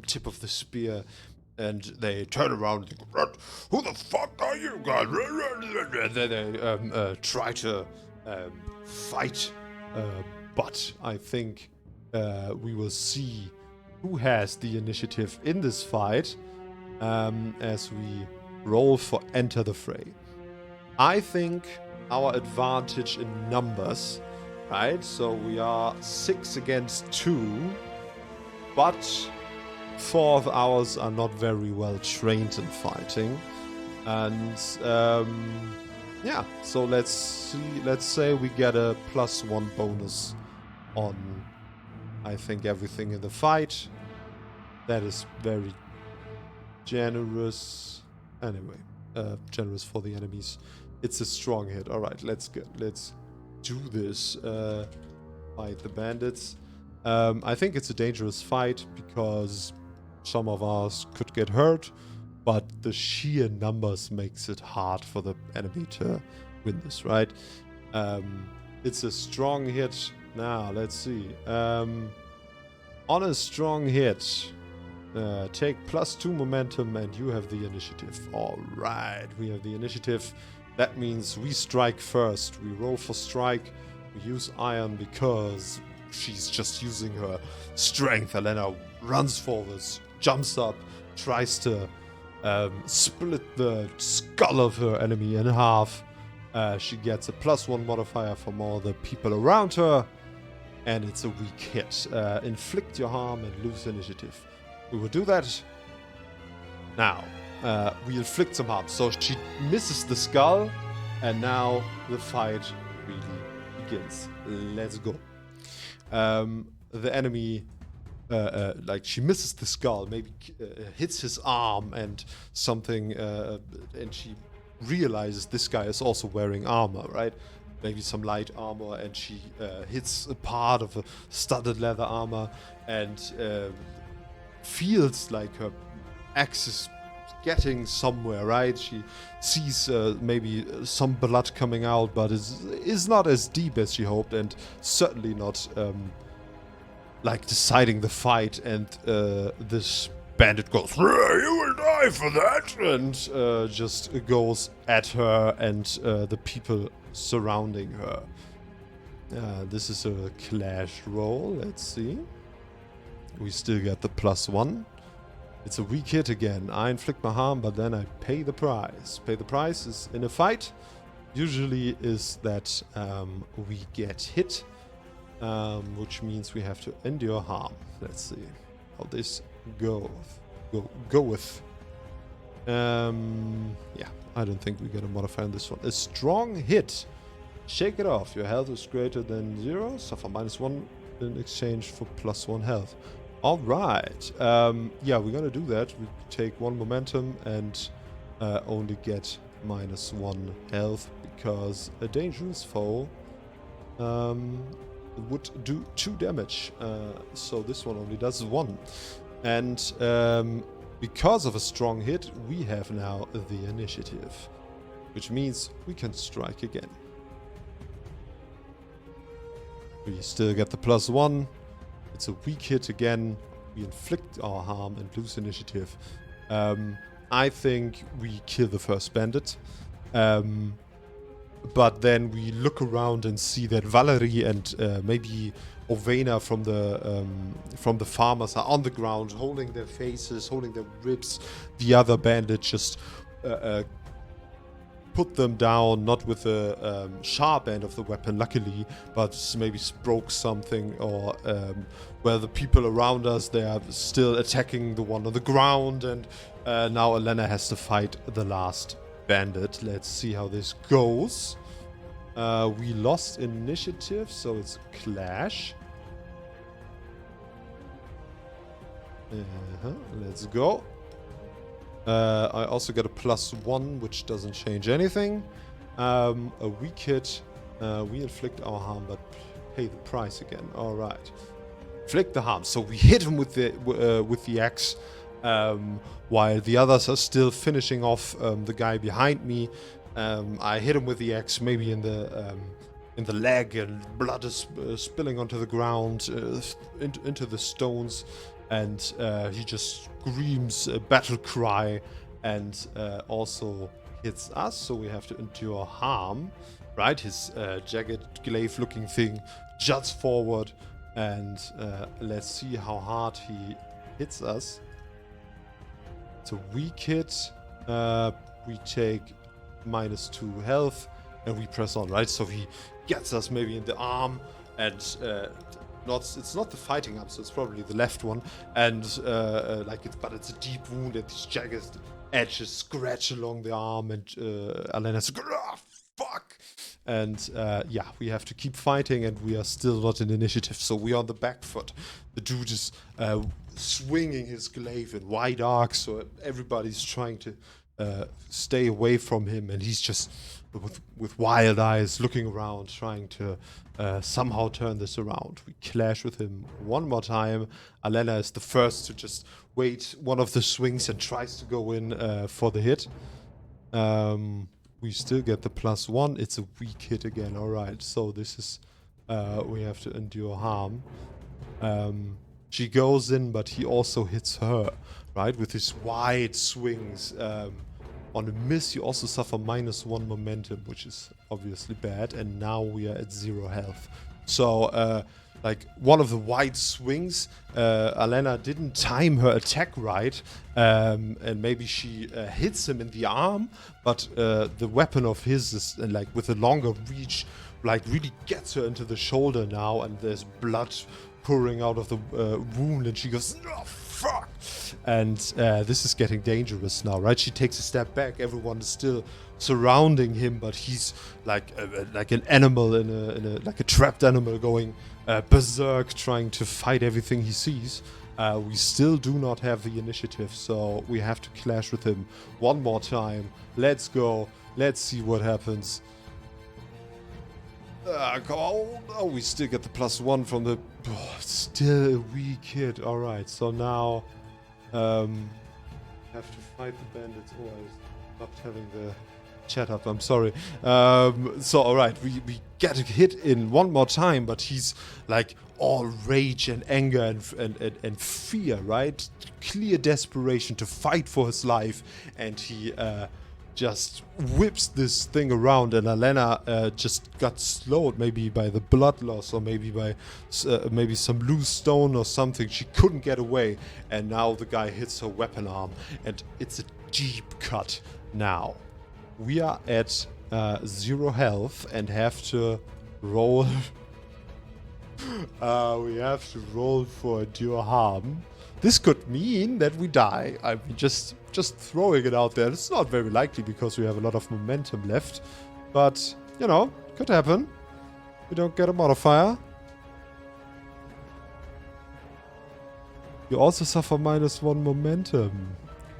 tip of the spear. And they turn around and think, "Who the fuck are you guys?" And then they try to fight, but I think we will see who has the initiative in this fight as we roll for Enter the Fray. I think our advantage in numbers, right? So we are 6 against 2, but 4 of ours are not very well trained in fighting. And yeah, so let's see. Let's say we get a +1 bonus on, I think, everything in the fight. That is very generous. Anyway, generous for the enemies. It's a strong hit. All right, let's do this. Fight the bandits. I think it's a dangerous fight because some of us could get hurt, but the sheer numbers makes it hard for the enemy to win this, right? It's a strong hit. Now, let's see. On a strong hit, take +2 momentum and you have the initiative. Alright, we have the initiative. That means we strike first. We roll for strike. We use iron because she's just using her strength. Alenna runs forwards, jumps up, tries to split the skull of her enemy in half. She gets a +1 modifier from all the people around her, and it's a weak hit. Inflict your harm and lose initiative. We will do that now. We inflict some harm. So she misses the skull, and now the fight really begins. Let's go. The enemy, like, she misses the skull, maybe hits his arm and something, and she realizes this guy is also wearing armor, right? Maybe some light armor, and she hits a part of a studded leather armor and feels like her axe is getting somewhere, right? She sees maybe some blood coming out, but is not as deep as she hoped, and certainly not like deciding the fight. And this bandit goes, "You will die for that," and just goes at her and the people surrounding her. This is a clash roll. Let's see. We still get the +1. It's a weak hit again. I inflict my harm, but then I pay the price. Pay the price is in a fight. Usually is that we get hit, which means we have to endure harm. Let's see how this goeth. Yeah, I don't think we get a modifier on this one. A strong hit. Shake it off. Your health is greater than 0. Suffer -1 in exchange for +1 health. All right. Yeah, we're gonna do that. We take 1 momentum and only get -1 health because a dangerous foe would do 2 damage. So this one only does 1. And because of a strong hit, we have now the initiative, which means we can strike again. We still get the +1. It's a weak hit again. We inflict our harm and lose initiative. I think we kill the first bandit. But then we look around and see that Valerie and maybe Ovena from the farmers are on the ground, holding their faces, holding their ribs. The other bandit just put them down, not with the sharp end of the weapon, luckily, but maybe broke something, or where the people around us, they are still attacking the one on the ground, and now Alenna has to fight the last bandit. Let's see how this goes. We lost initiative, so it's a clash. Let's go. I also get a +1, which doesn't change anything. A weak hit. We inflict our harm, but pay the price again. All right. Inflict the harm. So we hit him with the axe, while the others are still finishing off the guy behind me. I hit him with the axe, maybe in the leg, and blood is spilling onto the ground, into the stones, and he just screams a battle cry, and also hits us, so we have to endure harm, right? His jagged glaive-looking thing juts forward, and let's see how hard he hits us. It's a weak hit. We take -2 health, and we press on, right? So he gets us maybe in the arm, and it's not the fighting arm, so it's probably the left one, and but it's a deep wound, and these jagged edges scratch along the arm, and Alennas, fuck, and yeah, we have to keep fighting, and we are still not in initiative, so we are on the back foot. The dude is swinging his glaive in wide arcs, so everybody's trying to stay away from him, and he's just with wild eyes looking around, trying to somehow turn this around. We clash with him one more time. Alenna is the first to just wait one of the swings and tries to go in for the hit. We still get the +1. It's a weak hit again. All right, so this is we have to endure harm. She goes in, but he also hits her, right, with his wide swings. On a miss, you also suffer -1 momentum, which is obviously bad, and now we are at 0 health. So, like, one of the wide swings, Alenna didn't time her attack right, and maybe she hits him in the arm, but the weapon of his is, like, with a longer reach, like, really gets her into the shoulder now, and there's blood pouring out of the wound, and she goes, "Oh, fuck!" And this is getting dangerous now, right? She takes a step back. Everyone is still surrounding him, but he's like an animal like a trapped animal, going berserk, trying to fight everything he sees. We still do not have the initiative, so we have to clash with him one more time. Let's go. Let's see what happens. Come on. Oh, we still get the +1 from the... Oh, still a weak hit. Alright, so now... have to fight the bandits. Oh, I stopped having the chat up. I'm sorry. So, alright, we get a hit in one more time, but he's like all rage and anger and fear, right? Clear desperation to fight for his life, and he... just whips this thing around, and Alenna just got slowed, maybe by the blood loss, or maybe by maybe some loose stone or something. She couldn't get away, and now the guy hits her weapon arm, and it's a deep cut now. We are at 0 health and have to roll. We have to roll for endure harm. This could mean that we die. I mean, just throwing it out there. It's not very likely because we have a lot of momentum left. But, you know, could happen. We don't get a modifier. You also suffer -1 momentum.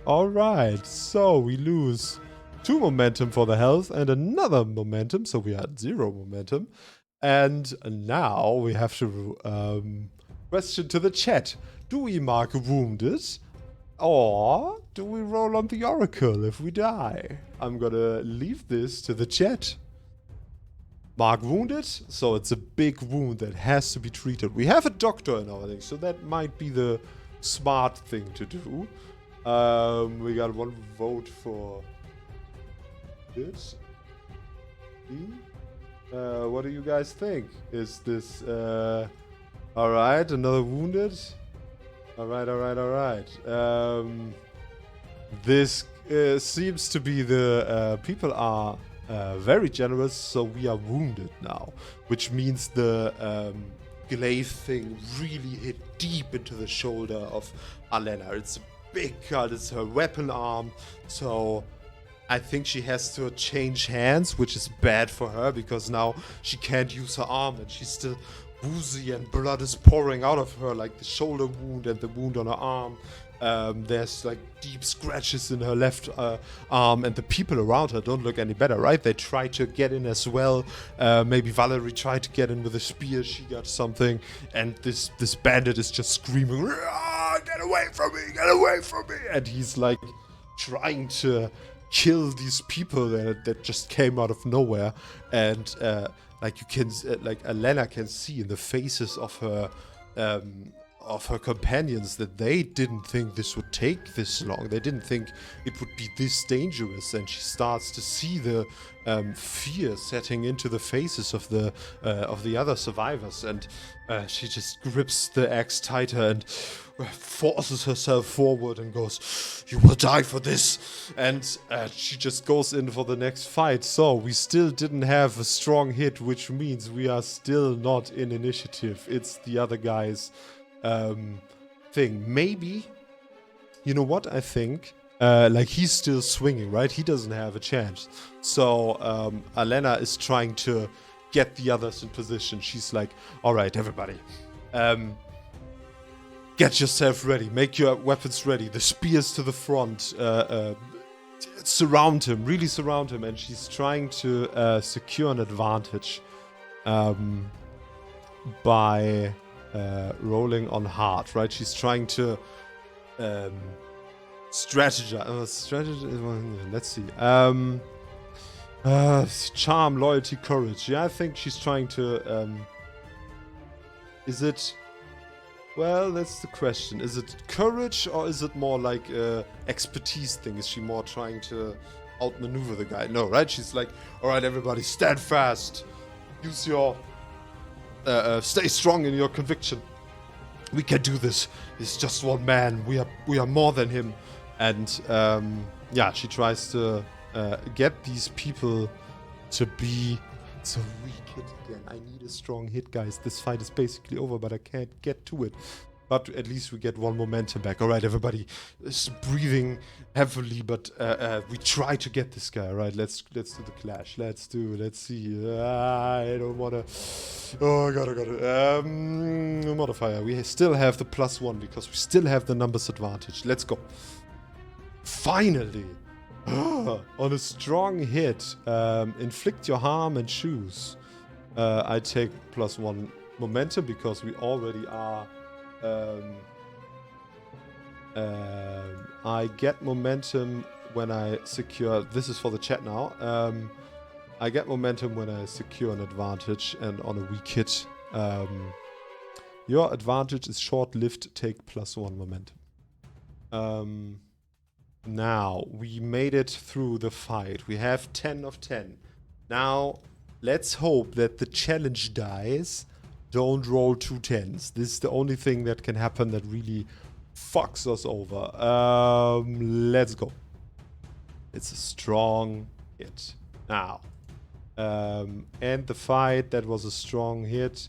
Alright, so we lose 2 momentum for the health and another momentum. So we are at 0 momentum. And now we have to question to the chat. Do we mark wounded? Or do we roll on the oracle if we die? I'm gonna leave this to the chat. Mark wounded, so it's a big wound that has to be treated. We have a doctor in our thing, so that might be the smart thing to do. We got 1 vote for this. What do you guys think? Is this alright? Another wounded? Alright. This seems to be the people are very generous, so we are wounded now, which means the glaive thing really hit deep into the shoulder of Alenna. It's a big cut, it's her weapon arm, so I think she has to change hands, which is bad for her because now she can't use her arm and she's still woozy and blood is pouring out of her, like the shoulder wound and the wound on her arm. There's like deep scratches in her left arm, and the people around her don't look any better, right? They try to get in as well. Maybe Valerie tried to get in with a spear. She got something, and this bandit is just screaming, "Get away from me! Get away from me!" And he's like trying to kill these people that just came out of nowhere. And like you can, like Alenna can see in the faces of her companions that they didn't think this would take this long. They didn't think it would be this dangerous, and she starts to see the fear setting into the faces of the other survivors, and she just grips the axe tighter and forces herself forward and goes, "You will die for this," and she just goes in for the next fight. So we still didn't have a strong hit, which means we are still not in initiative. It's the other guys thing. Maybe, you know what I think? Like he's still swinging, right? He doesn't have a chance. So Alenna is trying to get the others in position. She's like, "All right, everybody, get yourself ready. Make your weapons ready. The spears to the front. Surround him. Really surround him." And she's trying to secure an advantage by rolling on hard, right? She's trying to strategize. Let's see. Charm, loyalty, courage. Yeah, I think she's trying to. Is it? Well, that's the question. Is it courage or is it more like expertise thing? Is she more trying to outmaneuver the guy? No, right? She's like, "All right, everybody, stand fast. Use your stay strong in your conviction. We can do this. He's just one man. We are more than him." And yeah, she tries to get these people to be so weak again. I need a strong hit, guys. This fight is basically over, but I can't get to it. But at least we get one momentum back. All right, everybody is breathing heavily, but we try to get this guy. All right, let's do the clash. Let's see. I don't wanna. Oh, I got it. Modifier. We still have the +1 because we still have the numbers advantage. Let's go. Finally, on a strong hit, inflict your harm and choose. I take +1 momentum because we already are. I get momentum when I secure. This is for the chat now. I get momentum when I secure an advantage, and on a weak hit, your advantage is short-lived. Take +1 momentum. Now we made it through the fight. We have 10 of 10. Now let's hope that the challenge dies don't roll 2 10s. This is the only thing that can happen that really fucks us over. Let's go. It's a strong hit. Now. End the fight. That was a strong hit.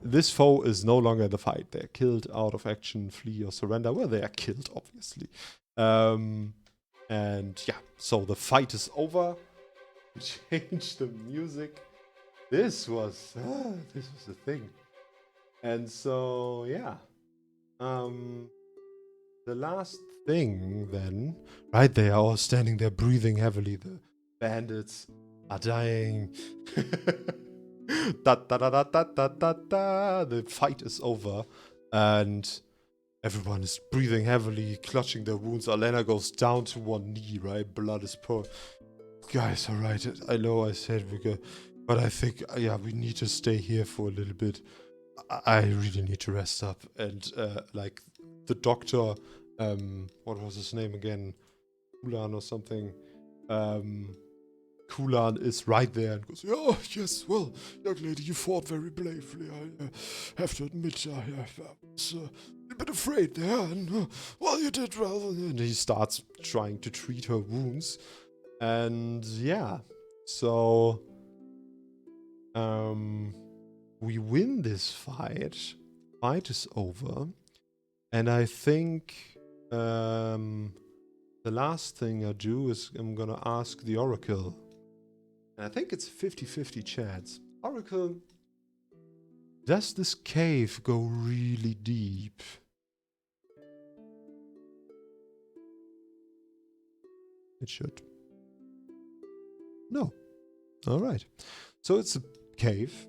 This foe is no longer in the fight. They're killed out of action, flee, or surrender. Well, they are killed, obviously. And yeah, so the fight is over. Change the music. This was the thing. And so yeah, the last thing then, right? They are all standing there breathing heavily. The bandits are dying. Da, da, da, da, da, da, da, da. The fight is over, and everyone is breathing heavily, clutching their wounds. Alenna goes down to one knee, right? Blood is pouring. Guys, alright, I know I said we go, but I think, yeah, we need to stay here for a little bit. I really need to rest up. And, like, the doctor, what was his name again? Kulan or something, Kulan is right there and goes, "Oh, yes, well, young lady, you fought very bravely. I have to admit, I was a bit afraid there, and, well, you did well." And he starts trying to treat her wounds. And yeah, so we win this fight. Fight is over. And I think the last thing I do is I'm gonna ask the Oracle. And I think it's a 50-50 chance. Oracle, does this cave go really deep? It should. No. All right. So it's a cave.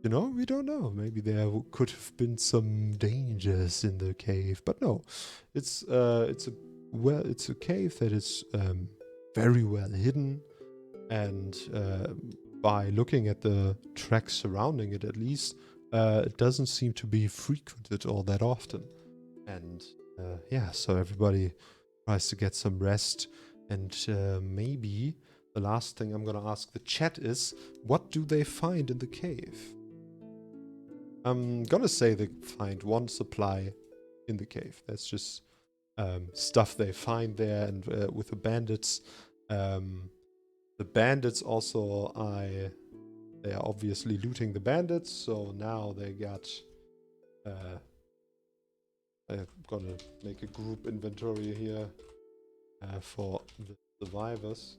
You know, we don't know. Maybe there could have been some dangers in the cave, but no. It's a cave that is very well hidden, and by looking at the tracks surrounding it, at least, it doesn't seem to be frequented all that often. And yeah, so everybody tries to get some rest, and maybe the last thing I'm gonna ask the chat is, what do they find in the cave? I'm gonna say they find one supply in the cave. That's just stuff they find there, and with the bandits. The bandits also, they are obviously looting the bandits, so now they got... I'm gonna make a group inventory here for the survivors.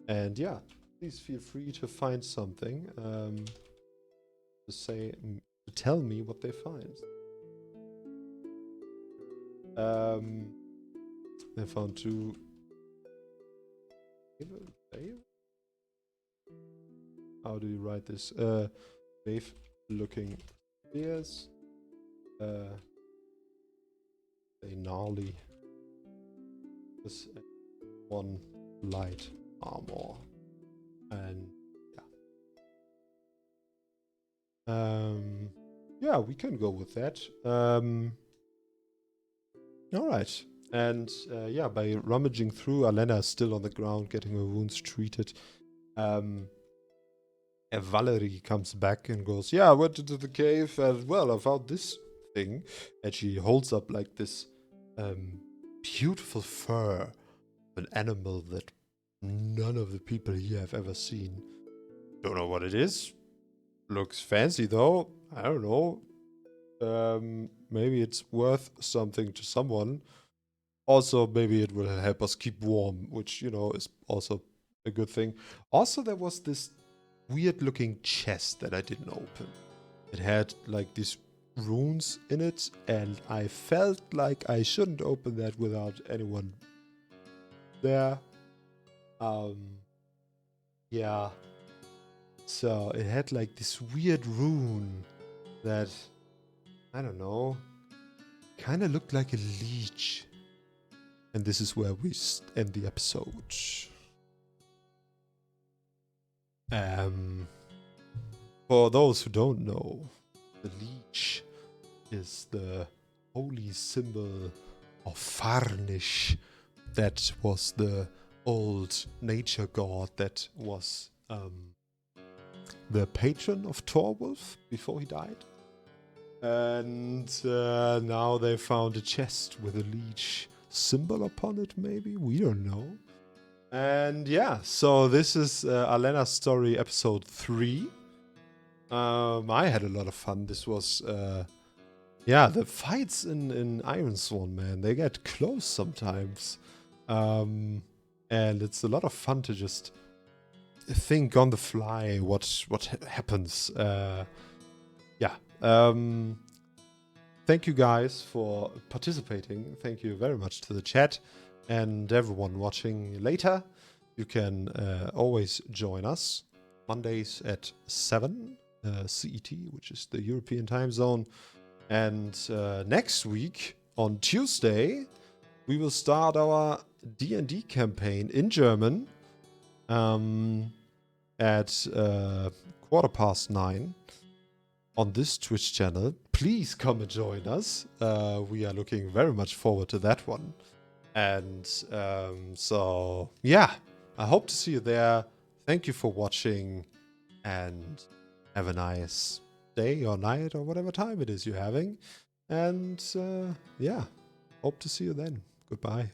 And yeah, please feel free to find something, to tell me what they find. They found 2... How do you write this? Wave looking spears. A gnarly. This one light armor. And yeah. Yeah, we can go with that. Alright. And yeah, by rummaging through, Alenna is still on the ground getting her wounds treated. Valerie comes back and goes, "Yeah, I went into the cave and, well, I found this thing." And she holds up like this beautiful fur of an animal that none of the people here have ever seen. Don't know what it is. Looks fancy though. I don't know. Maybe it's worth something to someone. Also, maybe it will help us keep warm, which, you know, is also a good thing. Also, there was this weird looking chest that I didn't open. It had like these runes in it, and I felt like I shouldn't open that without anyone there. Yeah. So it had like this weird rune that, I don't know, kind of looked like a leech. And this is where we end the episode. For those who don't know, the leech is the holy symbol of Varnish. That was the old nature god that was the patron of Thorwulf before he died. And now they found a chest with a leech symbol upon it, maybe? We don't know. And yeah, so this is Alenna's story episode 3. I had a lot of fun. This was, yeah, the fights in Ironsworn, man, they get close sometimes. And it's a lot of fun to just think on the fly what happens. Yeah. Thank you guys for participating. Thank you very much to the chat and everyone watching later. You can always join us Mondays at 7 CET, which is the European time zone. And next week on Tuesday, we will start our D&D campaign in German at 9:15 on this Twitch channel. please come and join us. We are looking very much forward to that one. And so, yeah, I hope to see you there. Thank you for watching, and have a nice day or night or whatever time it is you're having. And yeah, hope to see you then. Goodbye.